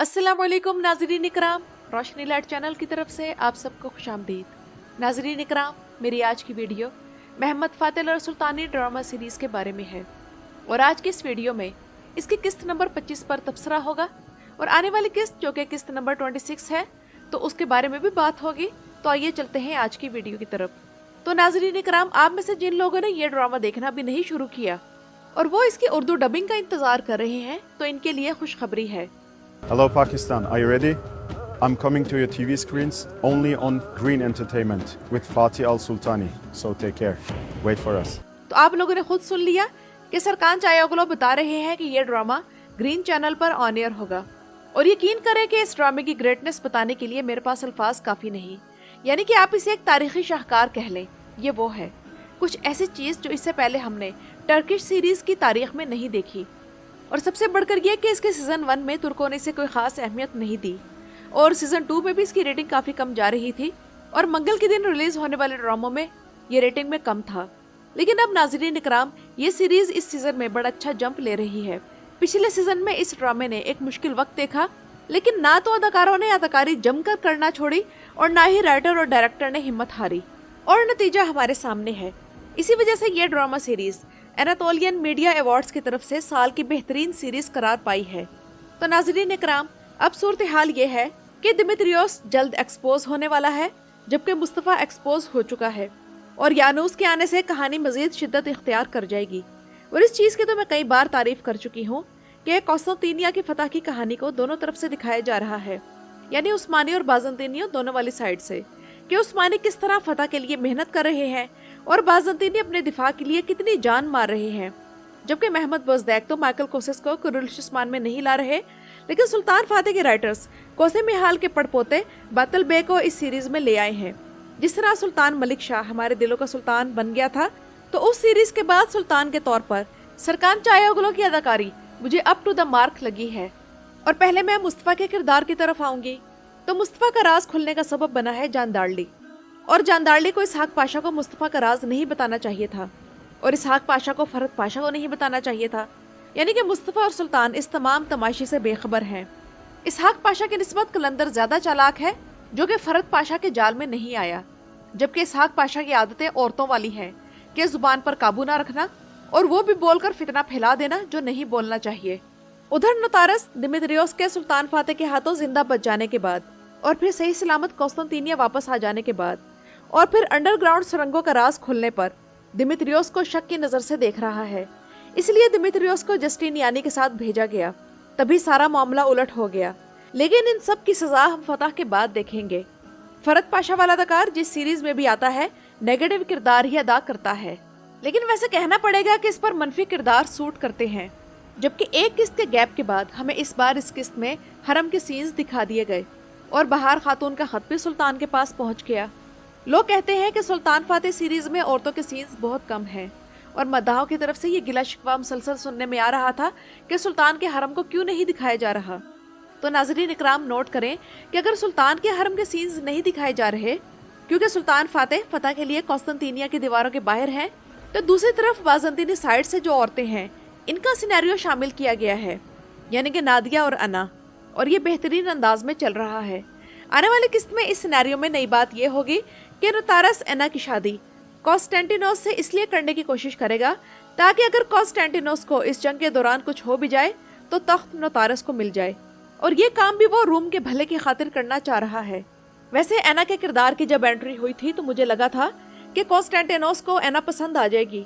अस्सलामुअलैकुम नाज़रीन इकराम, रोशनी light channel की तरफ से आप सबको खुशामदीद। नाज़रीन इकराम, मेरी आज की वीडियो मोहम्मद फातिल और सुल्तानी ड्रामा सीरीज़ के बारे में है और आज की इस वीडियो में इसकी किस्त नंबर 25 पर तबसरा होगा और आने वाली किस्त जो कि किस्त नंबर 26 है तो उसके बारे में भी बात होगी। तो आइए चलते हैं आज की वीडियो की तरफ। तो नाज़रीन इकराम, आप में से जिन लोगों ने ये ड्रामा देखना भी नहीं शुरू किया और वो इसकी उर्दू डबिंग का इंतज़ार कर रहे हैं तो इनके लिए खुशखबरी है। Hello Pakistan, are you ready? I'm coming to your TV screens only on Green Entertainment with Fatih Al Sultani. So take care. Wait for us. तो आप लोगों ने खुद सुन लिया कि सरकार चायोगलो बता रहे हैं कि ये ड्रामा ग्रीन चैनल पर ऑन एयर होगा और यकीन करें कि इस ड्रामे की ग्रेटनेस बताने के लिए मेरे पास अल्फाज काफ़ी नहीं, यानी कि आप इसे एक तारीखी शाहकार कह लें। ये वो है कुछ ऐसी चीज़ जो इससे पहले हमने टर्किश सीरीज़ की तारीख में नहीं देखी और सबसे बढ़कर यह कि इसके सीज़न 1 में तुर्कों ने इसे कोई ख़ास अहमियत नहीं दी और सीज़न 2 में भी इसकी रेटिंग काफ़ी कम जा रही थी और मंगल के दिन रिलीज़ होने वाले ड्रामों में ये रेटिंग में कम था। लेकिन अब नाज़रीन इकराम, ये सीरीज़ इस सीज़न में बड़ा अच्छा जंप ले रही है। पिछले सीज़न में इस ड्रामे ने एक मुश्किल वक्त देखा, लेकिन ना तो अदाकारों ने अदाकारी जमकर करना छोड़ी और ना ही राइटर और डायरेक्टर ने हिम्मत हारी और नतीजा हमारे सामने है। इसी वजह से ये ड्रामा सीरीज़ एनातोलियन मीडिया अवार्ड्स की तरफ से साल की बेहतरीन सीरीज़ करार पाई है। तो नाज़रीन इकराम, अब सूरत हाल ये है कि दिमित्रियोस जल्द एक्सपोज होने वाला है जबकि मुस्तफ़ा एक्सपोज हो चुका है और यानूस के आने से कहानी मज़ीद शिद्दत इख्तियार कर जाएगी। और इस चीज़ की तो मैं कई बार तारीफ़ कर चुकी हूँ कि कौस्तांतिनिया की फतह की कहानी को दोनों तरफ से दिखाया जा रहा है, यानी उस्मानी और बाज़ंतीनियों दोनों वाली साइड से, कि उस्मानी किस तरह फतह के लिए मेहनत कर रहे हैं और बाज़ंतीनी अपने दिफा के लिए कितनी जान मार रहे हैं। जबकि महमद बज़दैक तो माइकल कोसेस को कुरुलुस्मान में नहीं ला रहे, लेकिन सुल्तान फाते के राइटर्स कोसे मिहाल के पड़पोते बातल बे को इस सीरीज में ले आए हैं। जिस तरह सुल्तान मलिक शाह हमारे दिलों का सुल्तान बन गया था, तो उस सीरीज के बाद सुल्तान के तौर पर सरकार चायोगलो की अदाकारी मुझे अप टू द मार्क लगी है। और पहले मैं मुस्तफ़ा के किरदार की तरफ आऊंगी। तो मुस्तफ़ा का राज खुलने का सबब बना है जानदारली, और जानदारली को इसहाक पाशा को मुस्तफ़ा का राज नहीं बताना चाहिए था और इसहाक पाशा को फरहत पाशा को नहीं बताना चाहिए था, यानी कि मुस्तफ़ा और सुल्तान इस तमाम तमाशी से बेखबर हैं। इसहाक पाशा की निस्बत कलंदर ज़्यादा चालाक है जो कि फरहत पाशा के जाल में नहीं आया, जबकि इसहाक पाशा की आदतें औरतों वाली हैं कि ज़ुबान पर काबू ना रखना और वो भी बोलकर फितना फैला देना जो नहीं बोलना चाहिए। उधर नोतारस दिमित्रियोस के सुल्तान फाते के हाथों जिंदा बच जाने के बाद और फिर सही सलामत कौस्तांतिनिया वापस आ जाने के बाद और फिर अंडरग्राउंड सुरंगों का राज खुलने पर दिमित्रियोस को शक की नज़र से देख रहा है। इसलिए दिमित्रियोस को जस्टिनियानी के साथ भेजा गया, तभी सारा मामला उलट हो गया। लेकिन इन सब की सज़ा हम फतह के बाद देखेंगे। फरहत पाशा वाला अदाकार जिस सीरीज में भी आता है नेगेटिव किरदार ही अदा करता है, लेकिन वैसे कहना पड़ेगा कि इस पर मनफी किरदार सूट करते हैं। जबकि एक किस्त के गैप के बाद हमें इस बार इस किस्त में हरम के सीन्स दिखा दिए गए और बहार खातून का खत भी सुल्तान के पास पहुंच गया। लोग कहते हैं कि सुल्तान फाते सीरीज में औरतों के सीन्स बहुत कम हैं और मद्दाहों की तरफ से ये गिला शिकवा मुसलसल सुनने में आ रहा था कि सुल्तान के हरम को क्यों नहीं दिखाया जा रहा। तो नाज़रीन इकराम, नोट करें कि अगर सुल्तान के हरम के सीन्स नहीं दिखाए जा रहे क्योंकि सुल्तान फाते फतह के लिए कौस्तांतिनिया की दीवारों के बाहर हैं, तो दूसरी तरफ बाज़ंतीनी साइड से जो औरतें हैं इनका सिनेरियो शामिल किया गया है, यानी कि नादिया और अना, और ये बेहतरीन अंदाज में चल रहा है। आने वाली किस्त में इस सिनेरियो में नई बात यह होगी कि नोतारस एना की शादी कॉन्स्टेंटिनोस से इसलिए करने की कोशिश करेगा ताकि अगर कॉन्स्टेंटिनोस को इस जंग के दौरान कुछ हो भी जाए तो तख्त नोतारस को मिल जाए, और ये काम भी वो रूम के भले की खातिर करना चाह रहा है। वैसे एना के किरदार की जब एंट्री हुई थी तो मुझे लगा था कि कॉन्स्टेंटिनोस को एना पसंद आ जाएगी,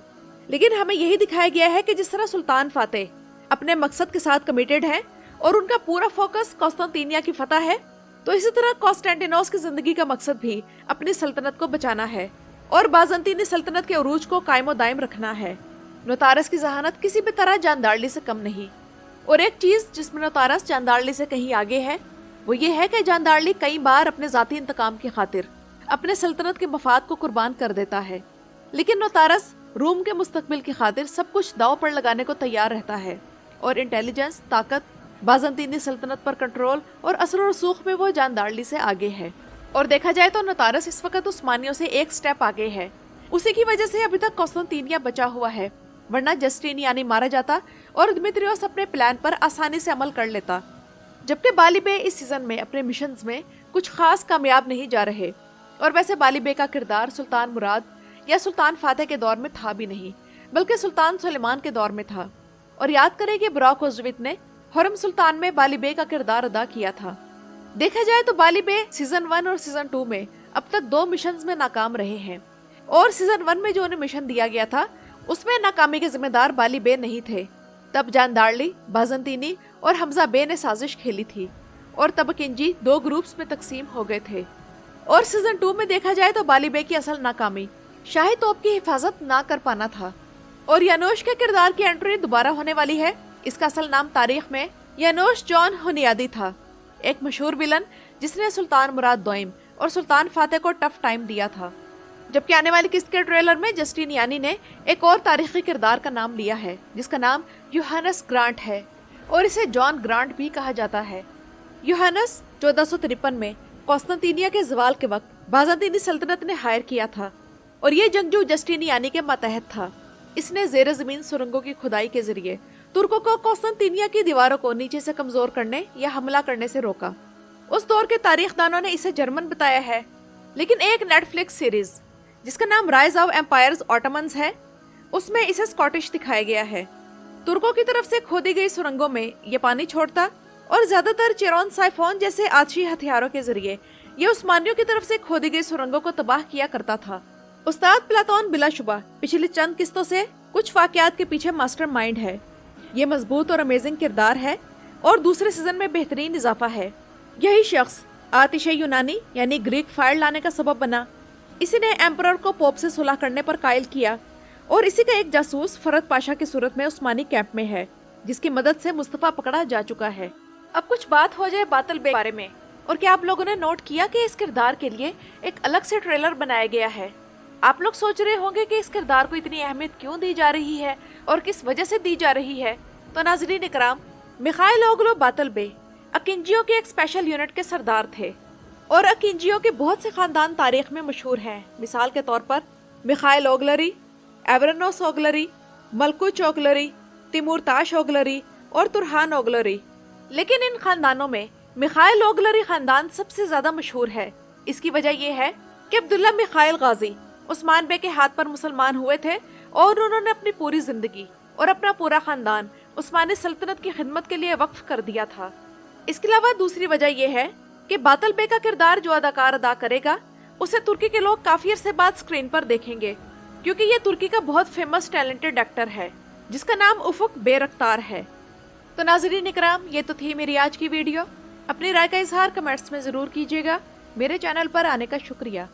लेकिन हमें यही दिखाया गया है कि जिस तरह सुल्तान फाते अपने मकसद के साथ कमिटेड हैं और उनका पूरा फोकस कौस्तांतिनिया की फतह है, तो इसी तरह कॉन्स्टेंटिनोस की जिंदगी का मकसद भी अपनी सल्तनत को बचाना है और बाज़ंतीनी सल्तनत के उरूज को कायम दायम रखना है। नोतारस की जहानत किसी भी तरह जानदारली से कम नहीं, और एक चीज़ जिसमें नोतारस जानदारली से कहीं आगे है वो ये है कि जानदारली कई बार अपने ज़ाती इंतकाम की खातिर अपने सल्तनत के मफाद को कुर्बान कर देता है, लेकिन नोतारस रूम के मुस्तकबिल की खातिर सब कुछ दाव पर लगाने को तैयार रहता है और इंटेलिजेंस, ताकत, बाज़ंतीनी सल्तनत पर कंट्रोल और असर और रसूख में वो जानदारली से आगे है। और देखा जाए तो नोतारस इस वक्त उस्मानियों से एक स्टेप आगे है। उसी की वजह से अभी तक कौस्तांतिनिया बचा हुआ है, वरना जस्टिनियानी मारा जाता और दिमित्रियोस अपने प्लान पर आसानी से अमल कर लेता। जबकि बाली बे इस सीजन में अपने मिशंस में कुछ खास कामयाब नहीं जा रहे। और वैसे बाली बे का किरदार सुल्तान मुराद या सुल्तान फातेह के दौर में था भी नहीं, बल्कि सुल्तान सुलेमान के दौर में था। और याद करें कि बुराक ओज़वित ने हुर्रम सुल्तान में बाली बे का किरदार अदा किया था। देखा जाए तो बाली बे सीजन 1 और सीजन 2 में अब तक 2 मिशंस में नाकाम रहे हैं। और सीजन 1 में जो उन्हें मिशन दिया गया था उसमें नाकामी के जिम्मेदार बाली बे नहीं थे। तब जानदारली, बाज़ंतीनी और हमजा बे ने साजिश खेली थी और तब किंजी 2 ग्रुप्स में तकसीम हो गए थे। और सीजन 2 में देखा जाए तो बाली बे की असल नाकामी शाही तोप की हिफाजत ना कर पाना था। और यानोश के किरदार की एंट्री दोबारा होने वाली है। इसका असल नाम तारीख में यानोश जॉन हुनियादी था, एक मशहूर विलन जिसने सुल्तान मुराद दोइम और सुल्तान फातेह को टफ टाइम दिया था। जबकि आने वाली किस्त के ट्रेलर में जस्टिन यानी ने एक और तारीखी किरदार का नाम लिया है जिसका नाम यूहानस ग्रांट है और इसे जॉन ग्रांट भी कहा जाता है। यूहानस 1453 में कॉन्स्टेंटिनिया के ज़वाल के वक्त बाज़ंतीनी सल्तनत ने हायर किया था और ये जंगजू जस्टिन यानी के मातहत था। इसने ज़ेर ज़मीन सुरंगों की खुदाई के जरिए तुर्कों को कॉन्स्टेंटिनिया की दीवारों को नीचे से कमजोर करने या हमला करने से रोका। उस दौर के तारीखदानों ने इसे जर्मन बताया है, लेकिन एक नेटफ्लिक्स सीरीज जिसका नाम राइज ऑफ एम्पायर्स ऑटोमन्स है उसमें इसे स्कॉटिश दिखाया गया है। तुर्कों की तरफ से खोदी गई सुरंगों में ये पानी छोड़ता और ज्यादातर चेरोन साइफोन जैसे आछी हथियारों के जरिए ये उस्मानियों की तरफ से खोदी गई सुरंगों को तबाह किया करता था। उस्ताद प्लातोन बिलाशुबा पिछली चंद किस्तों से कुछ वाकयात के पीछे मास्टरमाइंड है। ये मजबूत और अमेजिंग किरदार है और दूसरे सीजन में बेहतरीन इजाफा है। यही शख्स आतिश यूनानी यानी ग्रीक फायर लाने का सबब बना। इसी ने एम्परर को पोप से सुलह करने पर कायल किया और इसी का एक जासूस फरद पाशा की सूरत में उस्मानी कैंप में है जिसकी मदद से मुस्तफा पकड़ा जा चुका है। अब कुछ बात हो जाए बातल बे बारे में। और क्या आप लोगों ने नोट किया कि इस किरदार के लिए एक अलग से ट्रेलर बनाया गया है? आप लोग सोच रहे होंगे कि इस किरदार को इतनी अहमियत क्यों दी जा रही है और किस वजह से दी जा रही है। तो नाज़रीन इकराम, मिखाइल ओगलो बातल बे अकिंजियों के एक स्पेशल यूनिट के सरदार थे और अकिंजियों के बहुत से खानदान तारीख में मशहूर हैं। मिसाल के तौर पर मिखाइल ओगलरी, एवरनोस ओगलरी, मलकुच ओगलरी, तिमूरताश ओगलरी और तुरहान ओगलरी। लेकिन इन खानदानों में मिखाइल ओगलरी खानदान सबसे ज्यादा मशहूर है। इसकी वजह यह है कि अब्दुल्ला मिखाइल गाजी उस्मान बे के हाथ पर मुसलमान हुए थे और उन्होंने अपनी पूरी जिंदगी और अपना पूरा खानदान उस्मानी सल्तनत की खिदमत के लिए वक्फ कर दिया था। इसके अलावा दूसरी वजह यह है कि बातल बे का किरदार जो अदाकार अदा करेगा उसे तुर्की के लोग काफी अरसे बाद स्क्रीन पर देखेंगे, क्योंकि ये तुर्की का बहुत फेमस टैलेंटेड एक्टर है जिसका नाम उफुक बेरख्तार है। तो नाज़रीन इकराम, ये तो थी मेरी आज की वीडियो। अपनी राय का इजहार कमेंट्स में जरूर कीजिएगा। मेरे चैनल पर आने का शुक्रिया।